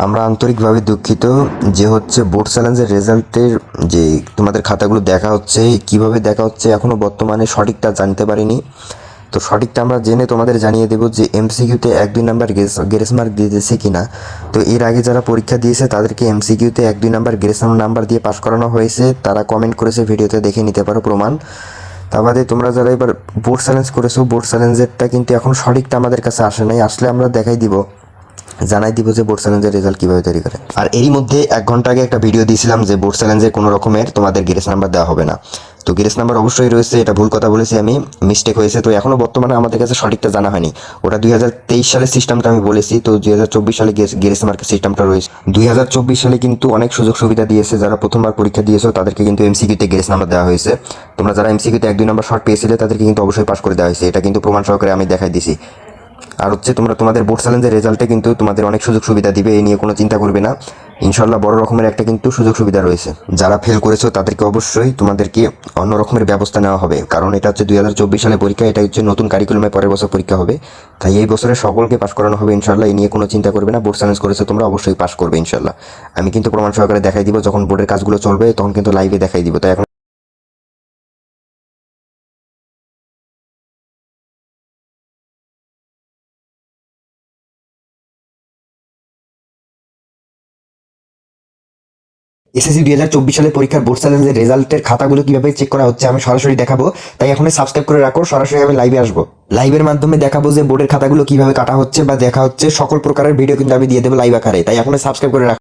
আমরা আন্তরিকভাবে দুঃখিত যে বোর্ড চ্যালেঞ্জের রেজাল্টের যে তোমাদের খাতাগুলো দেখা হচ্ছে, কিভাবে দেখা হচ্ছে এখনও বর্তমানে সঠিকটা জানতে পারিনি। তো সঠিকটা আমরা জেনে তোমাদের জানিয়ে দেবো যে এমসিকিউতে 1-2 নাম্বার গ্রেস মার্ক দিয়ে দিয়েছে কিনা। তো এর আগে যারা পরীক্ষা দিয়েছে তাদেরকে এমসিকিউতে 1-2 নাম্বার গ্রেস নাম্বার দিয়ে পাস করানো হয়েছে, তারা কমেন্ট করেছে, ভিডিওতে দেখে নিতে পারো প্রমাণ। তা বাদে তোমরা যারা এবার বোর্ড চ্যালেঞ্জ করেছো, বোর্ড চ্যালেঞ্জেরটা কিন্তু এখন সঠিকটা আমাদের কাছে আসে নাই, আসলে আমরা দেখাই দিব, জানাই দিব যে বোর্ড চ্যালেঞ্জের রেজাল্ট কীভাবে তৈরি করে। আর এরই মধ্যে 1 ঘন্টা আগে একটা ভিডিও দিয়েছিলাম যে বোর্ড চ্যালেঞ্জে কোনো রকমের তোমাদের গ্রেস নাম্বার দেওয়া হবে না। তো গ্রেস নাম্বার অবশ্যই রয়েছে, এটা ভুল কথা বলেছি আমি, মিস্টেক হয়েছে। তো এখনও বর্তমানে আমাদের কাছে সঠিকটা জানা হয়নি। ওটা 2023 সালের সিস্টেমটা আমি বলেছি, তো 2024 সালে গ্রেস মার্কের সিস্টেমটা রয়েছে। 2024 সালে কিন্তু অনেক সুযোগ সুবিধা দিয়েছে, যারা প্রথমবার পরীক্ষা দিয়েছো তাদেরকে কিন্তু এমসিকিউতে গ্রেস নাম্বার দেওয়া হয়েছে। তোমরা যারা এমসিকিউতে 1-2 নাম্বার শর্ট পেয়েছিলে তাদেরকে কিন্তু অবশ্যই পাস করে দেওয়া হয়েছে, এটা কিন্তু প্রমাণ সহকারে আমি দেখাই দিছি। আর তোমরা তোমাদের বোর্ড চ্যালেঞ্জের রেজাল্টে কিন্তু তোমাদের অনেক সুযোগ সুবিধা দিবে, এই নিয়ে কোনো চিন্তা করবে না। ইনশাল্লাহ বড় রকমের একটা কিন্তু সুযোগ সুবিধা রয়েছে। যারা ফেল করেছো তাদেরকে অবশ্যই তোমাদেরকে অন্য রকমের ব্যবস্থা নেওয়া হবে, কারণ এটা 2024 সালে পরীক্ষা, এটা নতুন কারিকুলামে পরের বছর পরীক্ষা হবে। তাই এই বছরে সকলকে পাস করানো হবে ইনশাল্লাহ, এই নিয়ে কোনো চিন্তা করবে না। বোর্ড চ্যালেঞ্জ করেছো তোমরা, অবশ্যই পাস করবে ইনশাল্লাহ। আমি কিন্তু প্রমাণ সহকারে দেখাই দিব, যখন বোর্ডের কাজগুলো চলবে তখন কিন্তু লাইভে দেখাই দিব। তাই এখন এসএসসি 2024 সালের পরীক্ষার বোর্ড চ্যালেঞ্জের রেজাল্টের খাতাগুলো কিভাবে চেক করা হচ্ছে আমি সরাসরি দেখাবো। তাই এখন সাবস্ক্রাইব করে রাখো, সরাসরি আমি লাইভে আসবো। লাইভের মাধ্যমে দেখাবো যে বোর্ডের খাতাগুলো কিভাবে কাটা হচ্ছে বা দেখা হচ্ছে, সকল প্রকারের ভিডিও কিন্তু আমি দিয়ে দেবো লাইভ আকারে। তাই এখন সাবস্ক্রাইব করে রাখো।